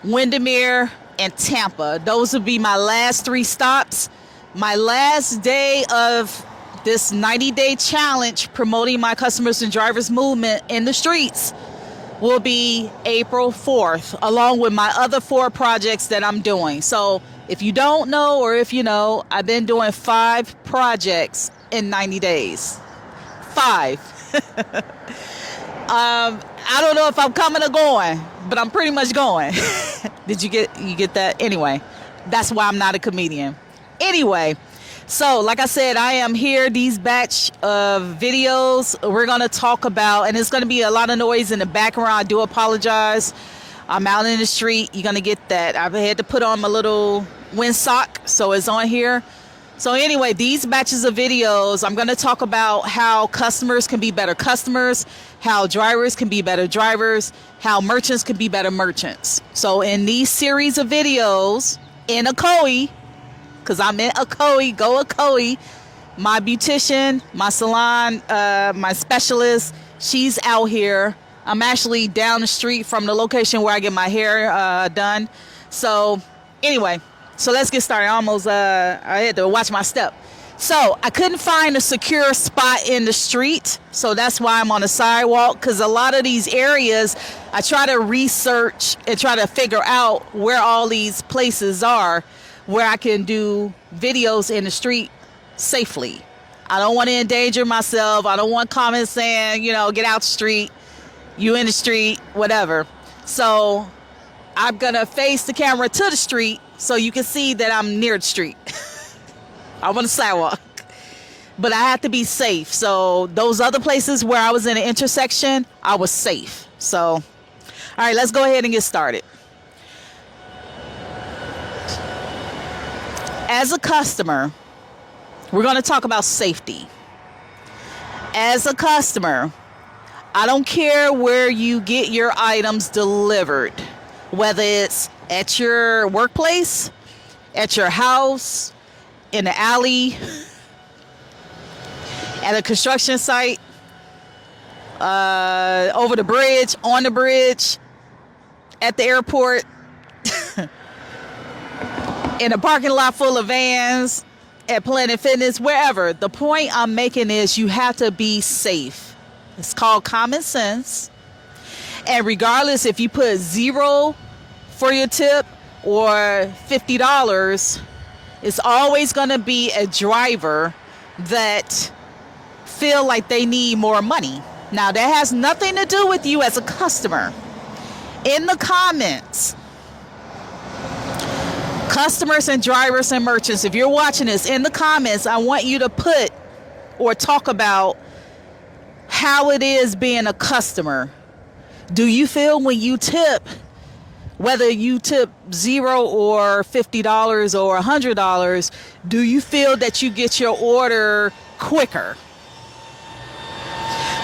Windermere, and Tampa. Those would be my last 3 stops. My last day of this 90-day challenge promoting my customers and drivers movement in the streets will be April 4th, along with my other 4 projects that I'm doing. So if you don't know, or if you know, I've been doing 5 projects in 90 days. 5. I don't know if I'm coming or going, but I'm pretty much going. Did you get that? Anyway, that's why I'm not a comedian. Anyway, so like I said, I am here, these batch of videos we're going to talk about, and it's going to be a lot of noise in the background. I do apologize. I'm out in the street. You're going to get that. I've had to put on my little windsock, so it's on here. So anyway, these batches of videos, I'm going to talk about how customers can be better customers, how drivers can be better drivers, how merchants can be better merchants. So in these series of videos, in Ocoee, because I'm in Ocoee, go Ocoee, my beautician, my salon, my specialist, she's out here. I'm actually down the street from the location where I get my hair done. So anyway, so let's get started. I had to watch my step. So I couldn't find a secure spot in the street. So that's why I'm on the sidewalk, because a lot of these areas, I try to research and try to figure out where all these places are where I can do videos in the street safely. I don't want to endanger myself. I don't want comments saying, get out the street, you in the street, whatever. So I'm going to face the camera to the street so you can see that I'm near the street. I'm on the sidewalk. But I have to be safe. So those other places where I was in an intersection, I was safe. So, all right, let's go ahead and get started. As a customer, we're going to talk about safety. As a customer, I don't care where you get your items delivered, whether it's at your workplace, at your house, in the alley, at a construction site, over the bridge, on the bridge, at the airport, in a parking lot full of vans, at Planet Fitness, wherever. The point I'm making is you have to be safe. It's called common sense. And regardless if you put 0 for your tip or $50, it's always going to be a driver that feel like they need more money. Now, that has nothing to do with you as a customer. In the comments, customers and drivers and merchants, if you're watching this, in the comments, I want you to put or talk about how it is being a customer. Do you feel when you tip, whether you tip 0 or $50 or $100, do you feel that you get your order quicker?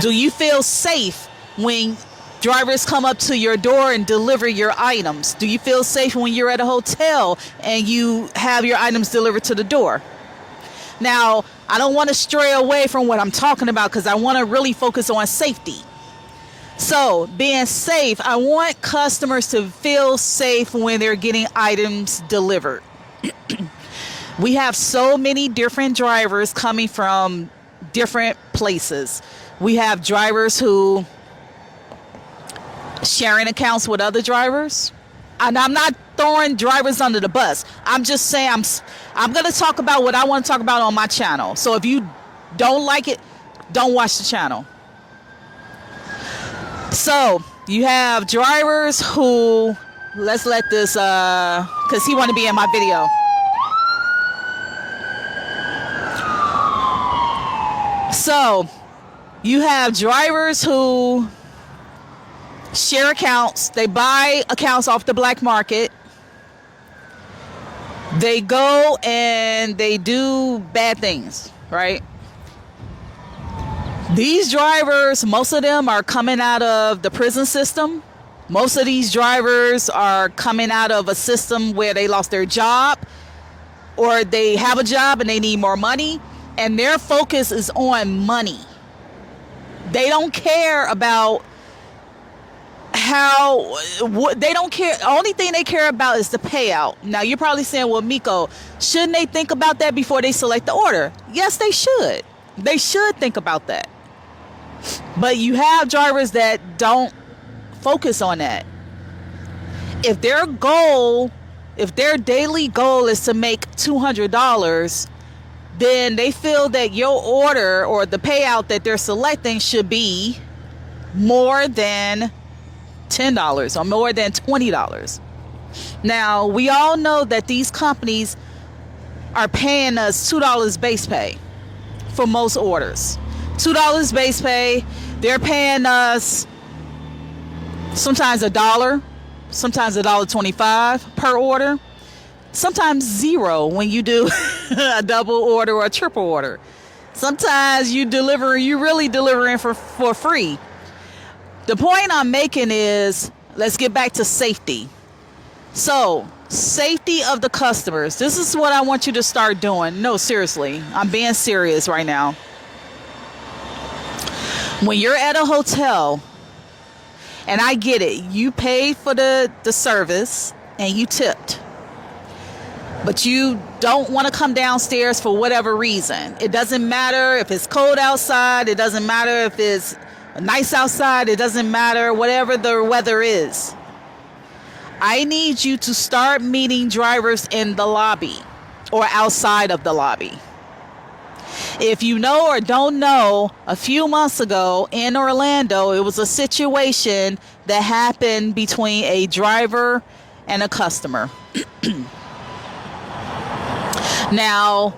Do you feel safe when drivers come up to your door and deliver your items? Do you feel safe when you're at a hotel and you have your items delivered to the door? Now, I don't want to stray away from what I'm talking about because I want to really focus on safety. So, being safe, I want customers to feel safe when they're getting items delivered. We have so many different drivers coming from different places. We have drivers who sharing accounts with other drivers. And I'm not throwing drivers under the bus. I'm just saying I'm going to talk about what I want to talk about on my channel. So if you don't like it, don't watch the channel. So you have drivers who, let's let this, because he want to be in my video. So you have drivers who share accounts. They buy accounts off the black market. They go and they do bad things, right? These drivers, most of them are coming out of the prison system. Most of these drivers are coming out of a system where they lost their job, or they have a job and they need more money, and their focus is on money. They don't care about they don't care. Only thing they care about is the payout. Now you're probably saying, well, Miko, shouldn't they think about that before they select the order? Yes, they should. They should think about that. But you have drivers that don't focus on that. If their daily goal is to make $200, then they feel that your order or the payout that they're selecting should be more than $10 or more than $20. Now, we all know that these companies are paying us $2 base pay for most orders. $2 base pay. They're paying us sometimes $1, sometimes $1.25 per order, sometimes $0 when you do a double order or a triple order. Sometimes you're really delivering for free. The point I'm making is, let's get back to safety. So, safety of the customers. This is what I want you to start doing. No, seriously. I'm being serious right now. When you're at a hotel, and I get it, you paid for the service and you tipped. But you don't want to come downstairs for whatever reason. It doesn't matter if it's cold outside. It doesn't matter if it's nice outside. It doesn't matter whatever the weather is. I need you to start meeting drivers in the lobby or outside of the lobby. If you know or don't know, a few months ago in Orlando, it was a situation that happened between a driver and a customer. Now,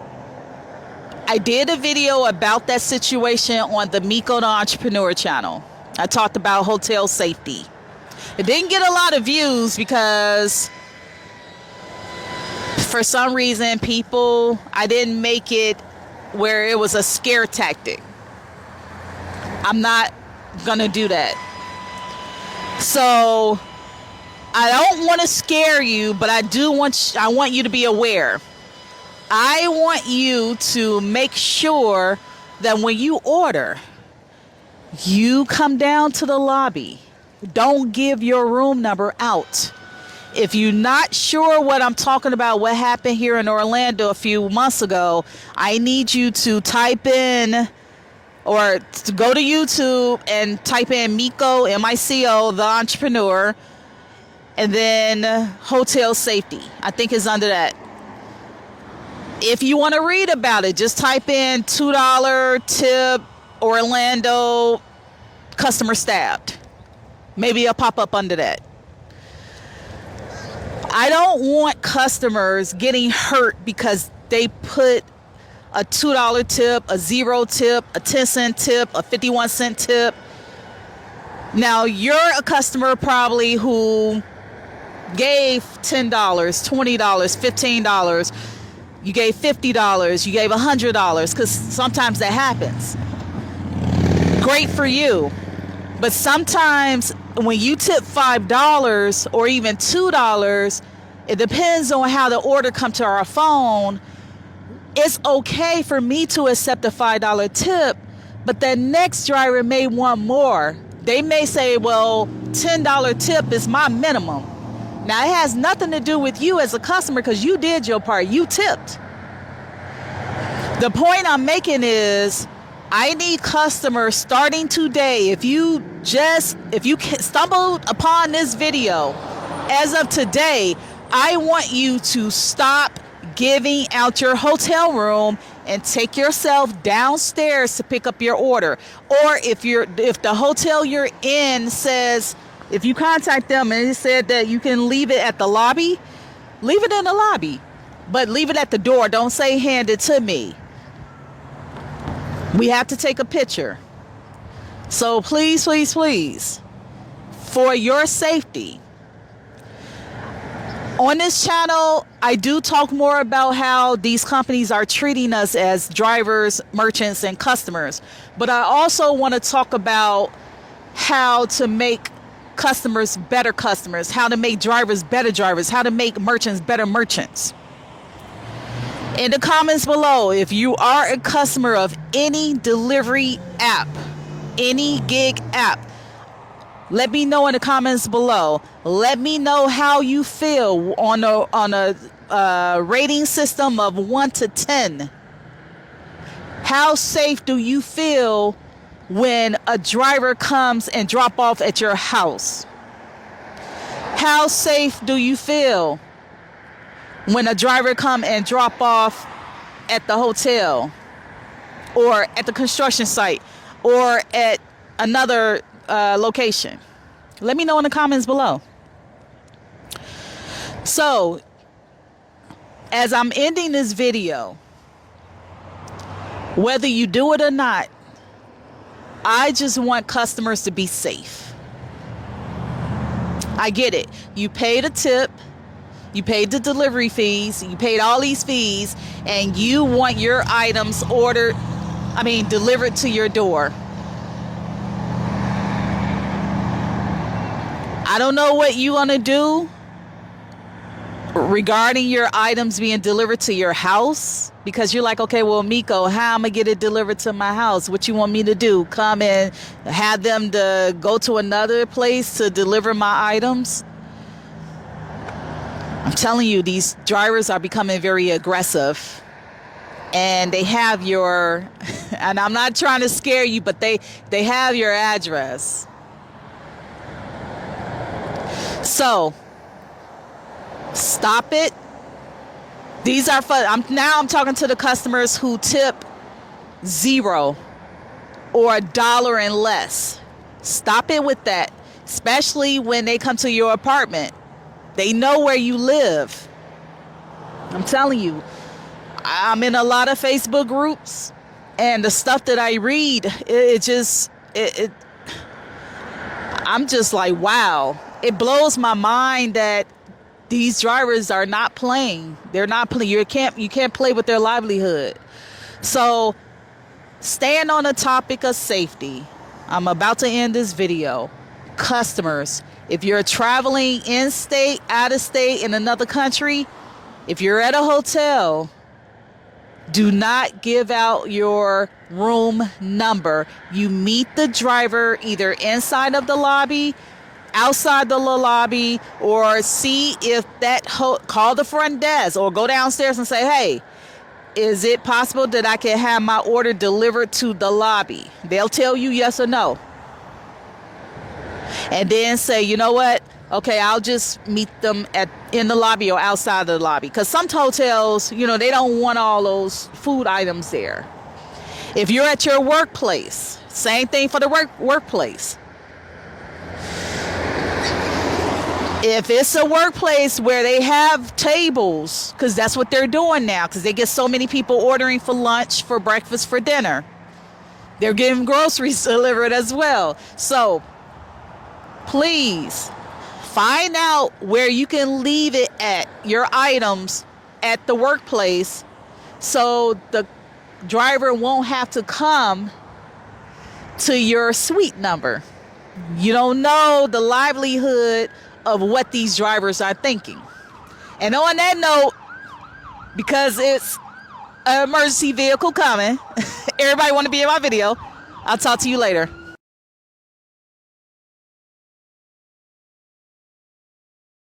I did a video about that situation on the Miko the Entrepreneur channel. I talked about hotel safety. It didn't get a lot of views because for some reason I didn't make it where it was a scare tactic. I'm not gonna do that. So I don't want to scare you, but I want you to be aware. I want you to make sure that when you order, you come down to the lobby. Don't give your room number out. If you're not sure what I'm talking about, what happened here in Orlando a few months ago, I need you to type in or to go to YouTube and type in Miko, M-I-C-O, the Entrepreneur, and then hotel safety. I think it's under that. If you want to read about it, just type in $2 tip Orlando customer stabbed. Maybe it'll pop up under that. I don't want customers getting hurt because they put a $2 tip, a $0 tip, a 10-cent tip, a 51-cent tip. Now, you're a customer probably who gave $10, $20, $15. You gave $50. You gave $100 because sometimes that happens. Great for you. But sometimes when you tip $5 or even $2, it depends on how the order comes to our phone. It's okay for me to accept a $5 tip, but the next driver may want more. They may say, well, $10 tip is my minimum. Now, it has nothing to do with you as a customer because you did your part. You tipped. The point I'm making is I need customers starting today. If you stumbled upon this video as of today, I want you to stop giving out your hotel room and take yourself downstairs to pick up your order. Or if the hotel you're in says, if you contact them and it said that you can leave it at the lobby, leave it in the lobby, but leave it at the door. Don't say hand it to me. We have to take a picture. So please, please, please, for your safety, on this channel, I do talk more about how these companies are treating us as drivers, merchants, and customers. But I also want to talk about how to make customers better customers, how to make drivers better drivers, how to make merchants better merchants. In the comments below, if you are a customer of any delivery app, any gig app, Let me know in the comments below. Let me know how you feel on a rating system of 1 to 10. How safe do you feel when a driver comes and drop off at your house? How safe do you feel when a driver come and drop off at the hotel or at the construction site or at another location? Let me know in the comments below. So, as I'm ending this video, whether you do it or not, I just want customers to be safe. I get it. You paid a tip, you paid the delivery fees, you paid all these fees, and you want your items delivered to your door. I don't know what you want to do regarding your items being delivered to your house, because you're like, okay, well, Miko, how am I gonna get it delivered to my house? What you want me to do? Come and have them to go to another place to deliver my items? I'm telling you, these drivers are becoming very aggressive, and they have your, and I'm not trying to scare you, but they have your address. So stop it. These are fun. I'm talking to the customers who tip 0 or $1 and less. Stop it with that, especially when they come to your apartment. They know where you live. I'm telling you, I'm in a lot of Facebook groups, and the stuff that I read, I'm just like, wow. It blows my mind that these drivers are not playing. They're not playing. You can't play with their livelihood. So, staying on the topic of safety, I'm about to end this video. Customers, if you're traveling in-state, out-of-state, in another country, if you're at a hotel, do not give out your room number. You meet the driver either inside of the lobby, outside the lobby, or see if call the front desk or go downstairs and say, hey, is it possible that I can have my order delivered to the lobby? They'll tell you yes or no. And then say, you know what? Okay, I'll just meet them in the lobby or outside of the lobby. Because some hotels, they don't want all those food items there. If you're at your workplace, same thing for the workplace. If it's a workplace where they have tables, because that's what they're doing now, because they get so many people ordering for lunch, for breakfast, for dinner. They're getting groceries delivered as well. So, please, find out where you can leave it at, your items at the workplace, so the driver won't have to come to your suite number. You don't know the livelihood of what these drivers are thinking. And on that note, because it's an emergency vehicle coming, everybody want to be in my video, I'll talk to you later.